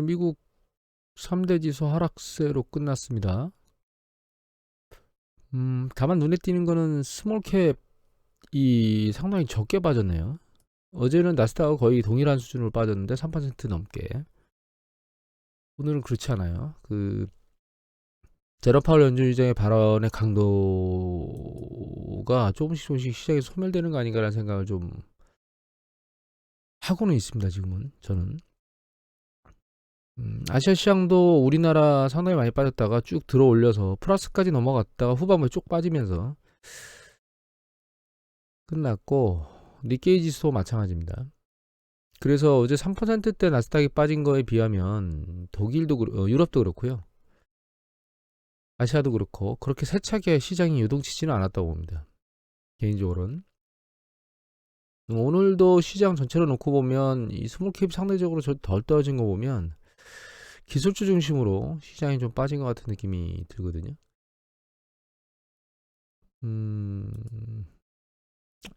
미국 3대 지수 하락세로 끝났습니다. 다만 눈에 띄는 거는 스몰캡이 상당히 적게 빠졌네요. 어제는 나스닥은 거의 동일한 수준으로 빠졌는데 3% 넘게. 오늘은 그렇지 않아요. 제롬 파월 연준의장의 발언의 강도가 조금씩 시장에서 소멸되는 거 아닌가라는 생각을 좀 하고는 있습니다. 지금은 저는. 아시아 시장도 우리나라 상당히 많이 빠졌다가 쭉 들어 올려서 플러스까지 넘어갔다가 후반부에 쭉 빠지면서 끝났고, 니케이 지수도 마찬가지입니다. 그래서 어제 3%대 나스닥이 빠진 거에 비하면 유럽도 그렇고요, 아시아도 그렇고 그렇게 세차게 시장이 요동치지는 않았다고 봅니다. 개인적으로는. 오늘도 시장 전체로 놓고 보면 이 스몰캡 상대적으로 덜 떨어진 거 보면 기술주 중심으로 시장이 좀 빠진 것 같은 느낌이 들거든요.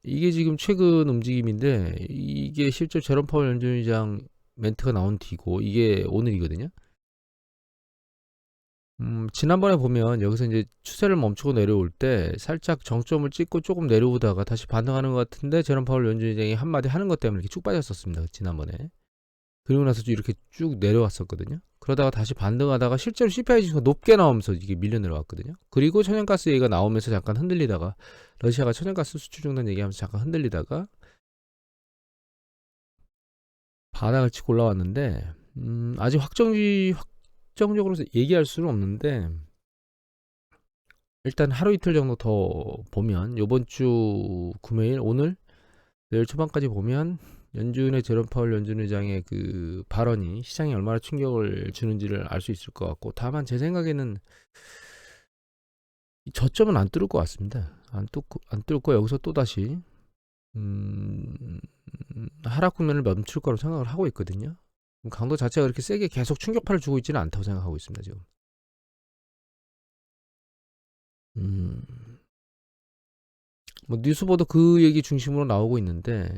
이게 지금 최근 움직임인데, 이게 실제 제롬 파월 연준의장 멘트가 나온 뒤고 이게 오늘이거든요. 지난번에 보면 여기서 이제 추세를 멈추고 내려올 때 살짝 정점을 찍고 조금 내려오다가 다시 반등하는 것 같은데, 제롬 파월 연준의장이 한마디 하는 것 때문에 이렇게 쭉 빠졌었습니다. 지난번에. 그리고 나서 이렇게 쭉 내려왔었거든요. 그러다가 다시 반등하다가 실제로 CPI 지수가 높게 나오면서 이게 밀려 내려왔거든요. 그리고 천연가스 얘기가 나오면서 잠깐 흔들리다가, 러시아가 천연가스 수출 중단 얘기하면서 잠깐 흔들리다가 바닥을 치고 올라왔는데, 아직 확정적으로 얘기할 수는 없는데, 일단 하루 이틀 정도 더 보면, 요번 주 금요일 오늘 내일 초반까지 보면 연준의 제롬 파월 연준 의장의 그 발언이 시장에 얼마나 충격을 주는지를 알 수 있을 것 같고, 다만 제 생각에는 저점은 안 뚫을 것 같습니다. 안 뚫고 여기서 또 다시 하락 국면을 멈출 거라고 생각을 하고 있거든요. 강도 자체가 그렇게 세게 계속 충격파를 주고 있지는 않다고 생각하고 있습니다. 지금. 뭐 뉴스보도 그 얘기 중심으로 나오고 있는데,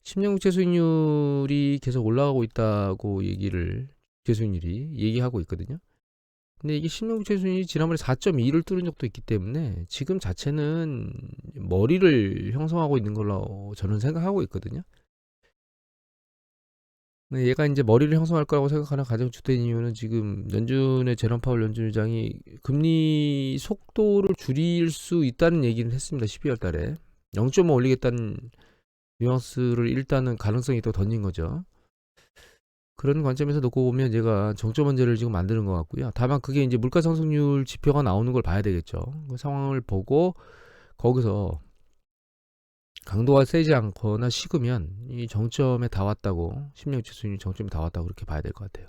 10년 국채 수익률이 계속 올라가고 있다고 국채 수익률이 얘기하고 있거든요. 근데 이게 10년 국채 수익률이 지난번에 4.2를 뚫은 적도 있기 때문에 지금 자체는 머리를 형성하고 있는 걸로 저는 생각하고 있거든요. 근데 얘가 이제 머리를 형성할 거라고 생각하는 가장 주된 이유는, 지금 연준의 제롬 파월 연준 의장이 금리 속도를 줄일 수 있다는 얘기를 했습니다. 12월 달에 0.5 올리겠다는 뉘앙스를 일단은 가능성이 또 던진 거죠. 그런 관점에서 놓고 보면 얘가 정점 원제를 지금 만드는 것 같고요. 다만 그게 이제 물가 상승률 지표가 나오는 걸 봐야 되겠죠. 그 상황을 보고 거기서 강도가 세지 않거나 식으면 이 정점에 다 왔다고, 10년치 수익률 정점에 다 왔다고 그렇게 봐야 될 것 같아요.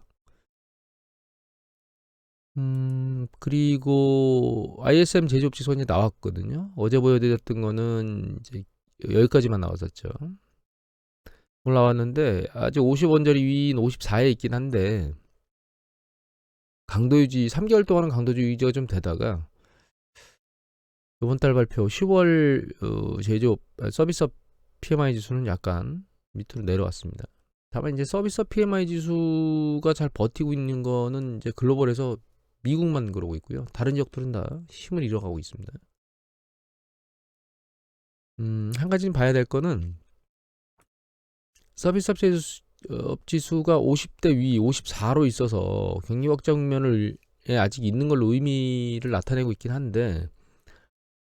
그리고 ISM 제조업 지수가 이제 나왔거든요. 어제 보여드렸던 거는 이제 여기까지만 나왔었죠. 올라왔는데 아직 50원짜리 위인 54에 있긴 한데, 강도 유지 3개월 동안은 강도 유지가 좀 되다가 이번 달 발표 10월 제조업 서비스업 PMI 지수는 약간 밑으로 내려왔습니다. 다만 이제 서비스업 PMI 지수가 잘 버티고 있는 거는 이제 글로벌에서 미국만 그러고 있고요. 다른 지역들은 다 힘을 잃어가고 있습니다. 한 가지는 봐야 될 거는, 서비스업 지수가 50대 위 54로 있어서 경기 확장면을 아직 있는 걸로 의미를 나타내고 있긴 한데,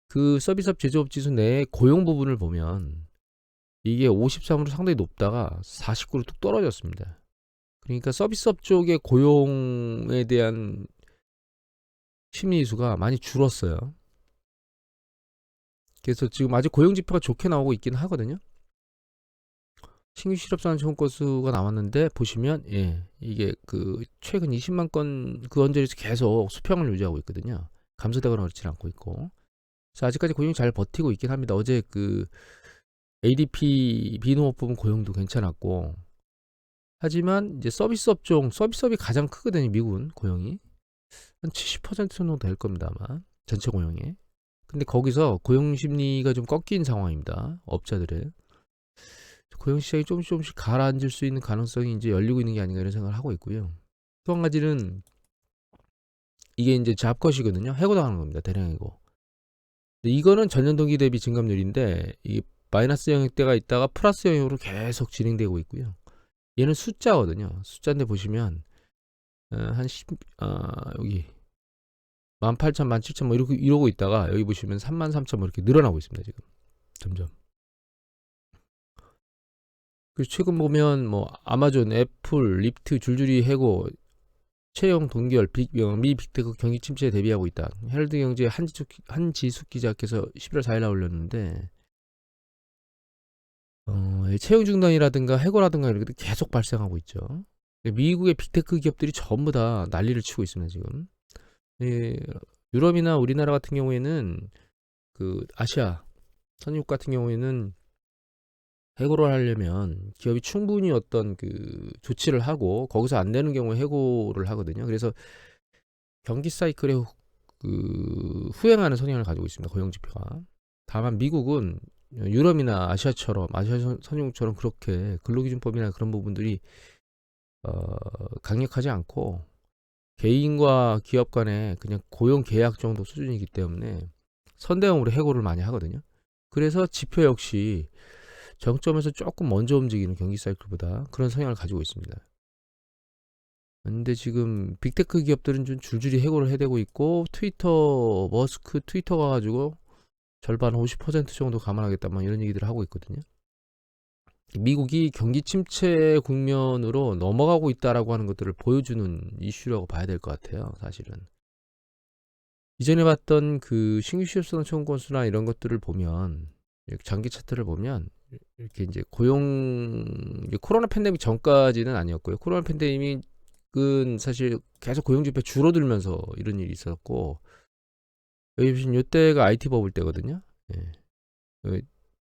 그 서비스업 제조업 지수 내의 고용 부분을 보면 이게 53으로 상당히 높다가 49로 뚝 떨어졌습니다. 그러니까 서비스업 쪽의 고용에 대한 심리지수가 많이 줄었어요. 그래서 지금 아직 고용 지표가 좋게 나오고 있긴 하거든요. 신규 실업자 청구 건수가 나왔는데 보시면, 이게 그 최근 20만 건 그 언저리에서 계속 수평을 유지하고 있거든요. 감소되거나 그렇지는 않고 있고. 그래서 아직까지 고용이 잘 버티고 있긴 합니다. 어제 그 ADP 비농업 부분 고용도 괜찮았고, 하지만 이제 서비스업이 가장 크거든요. 미국은 고용이 한 70% 정도 될 겁니다, 아마 전체 고용에. 근데 거기서 고용 심리가 좀 꺾인 상황입니다. 업자들의 고용 시장이 조금씩 가라앉을 수 있는 가능성이 이제 열리고 있는 게 아닌가 이런 생각을 하고 있고요. 또 한 가지는 이게 이제 잡컷이거든요. 해고당하는 겁니다. 대량 해고. 근데 이거는 전년 동기 대비 증감률인데 이게 마이너스 영역대가 있다가 플러스 영역으로 계속 진행되고 있고요. 얘는 숫자거든요. 숫자인데 보시면 한 10, 여기 18,000, 17,000 뭐 이러고 있다가 여기 보시면 33,000 뭐 이렇게 늘어나고 있습니다. 지금 점점. 그 최근 보면 뭐 아마존, 애플, 립트 줄줄이 해고, 채용 동결, 미 빅테크 경기 침체에 대비하고 있다. 헤럴드 경제 한지숙 기자께서 11월 4일 날 올렸는데 채용 중단이라든가 해고라든가 이런 것들이 계속 발생하고 있죠. 미국의 빅테크 기업들이 전부 다 난리를 치고 있습니다. 지금. 유럽이나 우리나라 같은 경우에는 그 아시아 선진국 같은 경우에는 해고를 하려면 기업이 충분히 어떤 그 조치를 하고 거기서 안 되는 경우에 해고를 하거든요. 그래서 경기 사이클에 그 후행하는 성향을 가지고 있습니다. 고용 지표가. 다만 미국은 유럽이나 아시아처럼 아시아 선진국처럼 그렇게 근로기준법이나 그런 부분들이 강력하지 않고 개인과 기업 간의 그냥 고용 계약 정도 수준이기 때문에 선대형으로 해고를 많이 하거든요. 그래서 지표 역시 정점에서 조금 먼저 움직이는 경기 사이클보다 그런 성향을 가지고 있습니다. 근데 지금 빅테크 기업들은 좀 줄줄이 해고를 해대고 있고, 트위터 머스크 트위터 가가지고 절반 50% 정도 감안하겠다 막 이런 얘기들을 하고 있거든요. 미국이 경기 침체 국면으로 넘어가고 있다라고 하는 것들을 보여주는 이슈라고 봐야 될 것 같아요. 사실은 이전에 봤던 그 신규 취업선 채용 건수나 이런 것들을 보면, 장기 차트를 보면 이렇게 이제 이제 코로나 팬데믹 전까지는 아니었고요. 코로나 팬데믹은 사실 계속 고용 지표 줄어들면서 이런 일이 있었고, 여기 보시면 이때가 IT 버블 때거든요. 예.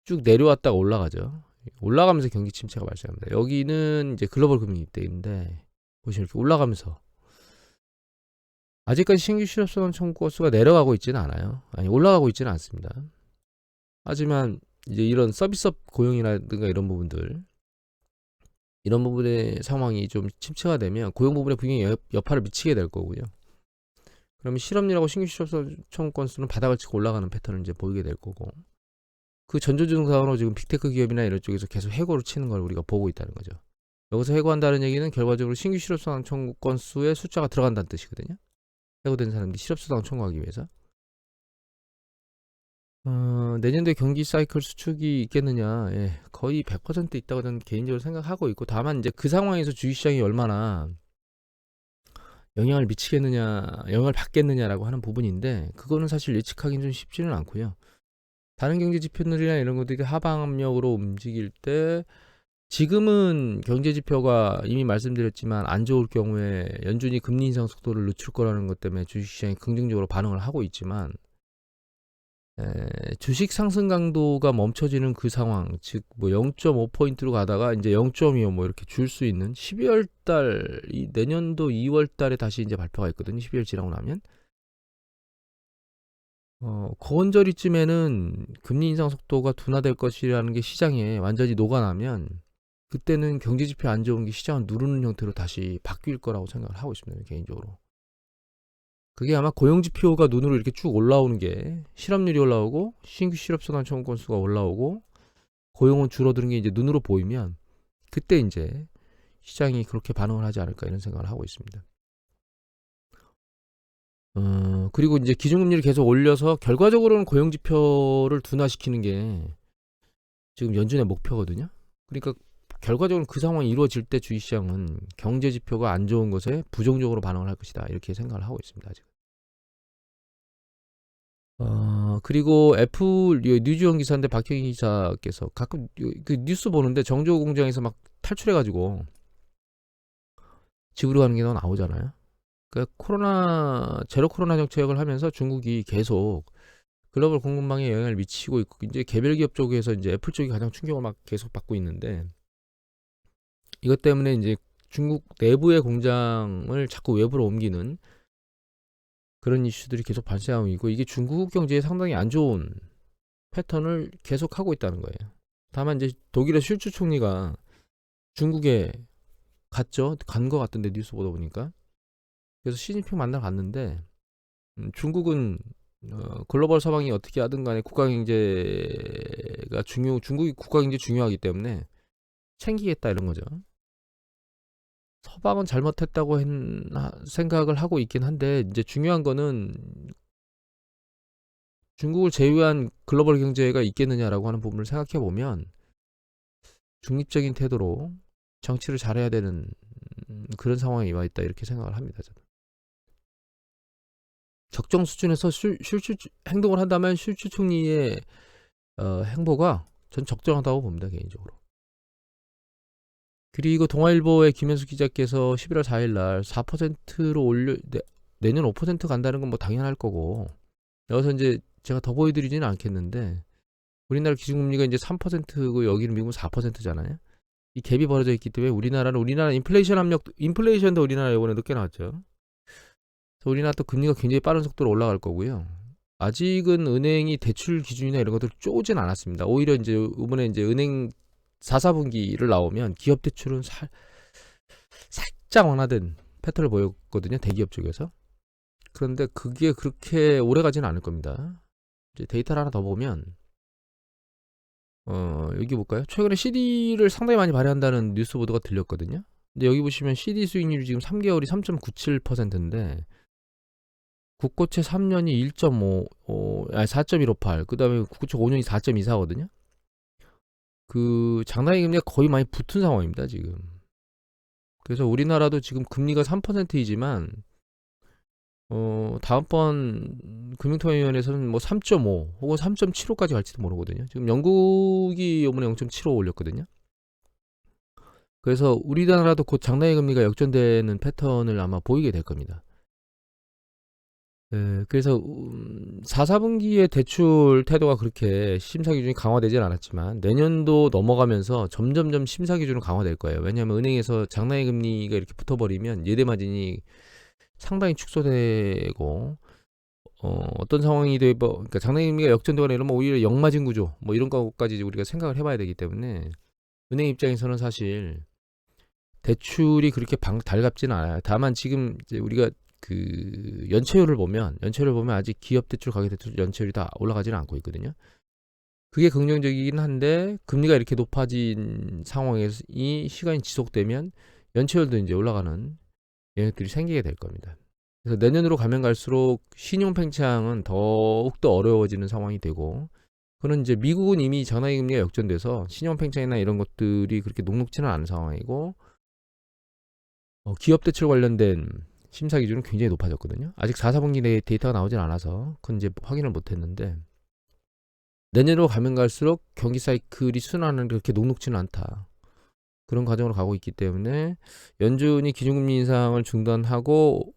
쭉 내려왔다가 올라가죠. 올라가면서 경기 침체가 발생합니다. 여기는 이제 글로벌 금융위 때인데 보시면 이렇게 올라가면서, 아직까지 신규 실업선 청구 건수가 내려가고 있지는 않아요. 아니, 올라가고 있지는 않습니다. 하지만 이제 이런 서비스업 고용이라든가 이런 부분의 상황이 좀 침체가 되면 고용 부분에 분명히 여파를 미치게 될 거고요. 그러면 실업률하고 신규 실업선 청구 건수는 바닥을 치고 올라가는 패턴을 이제 보이게 될 거고, 그 전조증상으로 지금 빅테크 기업이나 이런 쪽에서 계속 해고를 치는 걸 우리가 보고 있다는 거죠. 여기서 해고한다는 얘기는 결과적으로 신규 실업수당 청구 건수의 숫자가 들어간다는 뜻이거든요. 해고된 사람들이 실업수당 청구하기 위해서. 내년도에 경기 사이클 수축이 있겠느냐? 예, 거의 100% 있다고 저는 개인적으로 생각하고 있고, 다만 이제 그 상황에서 주식시장이 얼마나 영향을 미치겠느냐, 영향을 받겠느냐라고 하는 부분인데, 그거는 사실 예측하기는 좀 쉽지는 않고요. 다른 경제 지표들이나 이런 것들이 하방 압력으로 움직일 때, 지금은 경제 지표가 이미 말씀드렸지만 안 좋을 경우에 연준이 금리 인상 속도를 늦출 거라는 것 때문에 주식시장이 긍정적으로 반응을 하고 있지만, 주식 상승 강도가 멈춰지는 그 상황, 즉 뭐 0.5포인트로 가다가 이제 0.25 뭐 이렇게 줄 수 있는 12월 달, 내년도 2월 달에 다시 이제 발표가 있거든요. 12월 지나고 나면. 그 언저리쯤에는 금리 인상 속도가 둔화될 것이라는 게 시장에 완전히 녹아나면, 그때는 경제 지표 안 좋은 게 시장을 누르는 형태로 다시 바뀔 거라고 생각을 하고 있습니다. 개인적으로. 그게 아마 고용 지표가 눈으로 이렇게 쭉 올라오는 게, 실업률이 올라오고 신규 실업수당 청구 건수가 올라오고 고용은 줄어드는 게 이제 눈으로 보이면, 그때 이제 시장이 그렇게 반응을 하지 않을까 이런 생각을 하고 있습니다. 그리고 이제 기준금리를 계속 올려서 결과적으로는 고용 지표를 둔화시키는 게 지금 연준의 목표거든요. 그러니까 결과적으로 그 상황이 이루어질 때 주식시장은 경제 지표가 안 좋은 것에 부정적으로 반응을 할 것이다, 이렇게 생각을 하고 있습니다. 아직. 그리고 애플 뉴즈원 기사인데 박형희 기자께서 가끔 그 뉴스 보는데 정조 공장에서 막 탈출해가지고 집으로 가는 게 나오잖아요. 그러니까 제로 코로나 정책을 하면서 중국이 계속 글로벌 공급망에 영향을 미치고 있고, 이제 개별 기업 쪽에서 이제 애플 쪽이 가장 충격을 막 계속 받고 있는데, 이것 때문에 이제 중국 내부의 공장을 자꾸 외부로 옮기는 그런 이슈들이 계속 발생하고 있고, 이게 중국 경제에 상당히 안 좋은 패턴을 계속하고 있다는 거예요. 다만 이제 독일의 슐츠 총리가 중국에 갔죠. 간 거 같던데, 뉴스 보다 보니까. 그래서 시진핑 만나러 갔는데 중국은 글로벌 서방이 어떻게 하든 간에 국가 경제가 중국이 국가 경제 중요하기 때문에 챙기겠다 이런 거죠. 서방은 잘못했다고 생각을 하고 있긴 한데 이제 중요한 거는 중국을 제외한 글로벌 경제가 있겠느냐라고 하는 부분을 생각해 보면 중립적인 태도로 정치를 잘해야 되는 그런 상황에 와 있다 이렇게 생각을 합니다. 저는. 적정 수준에서 행동을 한다면 슐츠 총리의 행보가 전 적정하다고 봅니다 개인적으로. 그리고 동아일보의 김현수 기자께서 11월 4일날 4%로 내년 5% 간다는 건 뭐 당연할 거고 여기서 이제 제가 더 보여드리지는 않겠는데 우리나라 기준금리가 이제 3%고 여기는 미국은 4%잖아요. 이 갭이 벌어져 있기 때문에 우리나라 인플레이션도 우리나라 이번에 늦게 나왔죠. 그래서 우리나라 또 금리가 굉장히 빠른 속도로 올라갈 거고요. 아직은 은행이 대출 기준이나 이런 것들을 쪼진 않았습니다. 오히려 이제 이번에 이제 은행 4, 4분기를 나오면 기업 대출은 살짝 완화된 패턴을 보였거든요. 대기업 쪽에서. 그런데 그게 그렇게 오래 가지는 않을 겁니다. 이제 데이터를 하나 더 보면 여기 볼까요? 최근에 CD를 상당히 많이 발행한다는 뉴스 보도가 들렸거든요. 근데 여기 보시면 CD 수익률이 지금 3개월이 3.97%인데 국고채 3년이 4.158, 그 다음에 국고채 5년이 4.24거든요. 그 장단기 금리가 거의 많이 붙은 상황입니다, 지금. 그래서 우리나라도 지금 금리가 3%이지만 다음번 금융통화위원회에서는 뭐 3.5 혹은 3.75까지 갈지도 모르거든요. 지금 영국이 이번에 0.75 올렸거든요. 그래서 우리나라도 곧 장단기 금리가 역전되는 패턴을 아마 보이게 될 겁니다. 그래서 4, 4분기의 대출 태도가 그렇게 심사 기준이 강화되진 않았지만 내년도 넘어가면서 점점점 심사 기준은 강화될 거예요. 왜냐하면 은행에서 장단기 금리가 이렇게 붙어버리면 예대 마진이 상당히 축소되고 어떤 상황이 그러니까 장단기 금리가 역전되거나 이러면 오히려 역마진 구조 뭐 이런 것까지 우리가 생각을 해봐야 되기 때문에 은행 입장에서는 사실 대출이 그렇게 달갑지는 않아요. 다만 지금 이제 우리가 그 연체율을 보면 아직 기업 대출, 가계 대출 연체율이 다 올라가지는 않고 있거든요. 그게 긍정적이긴 한데 금리가 이렇게 높아진 상황에서 이 시간이 지속되면 연체율도 이제 올라가는 영역들이 생기게 될 겁니다. 그래서 내년으로 가면 갈수록 신용 팽창은 더욱더 어려워지는 상황이 되고 그는 이제 미국은 이미 장단기 금리가 역전돼서 신용 팽창이나 이런 것들이 그렇게 녹록지는 않은 상황이고 기업 대출 관련된 심사 기준은 굉장히 높아졌거든요. 아직 4, 4분기 내에 데이터가 나오진 않아서 그건 이제 확인을 못했는데 내년으로 가면 갈수록 경기 사이클이 순환은 그렇게 녹록지는 않다. 그런 과정으로 가고 있기 때문에 연준이 기준금리 인상을 중단하고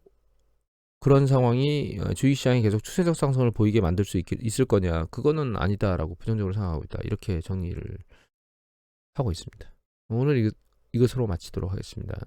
그런 상황이 주식시장이 계속 추세적 상승을 보이게 만들 수 있을 거냐, 그거는 아니다라고 부정적으로 생각하고 있다. 이렇게 정리를 하고 있습니다. 오늘 이것으로 마치도록 하겠습니다.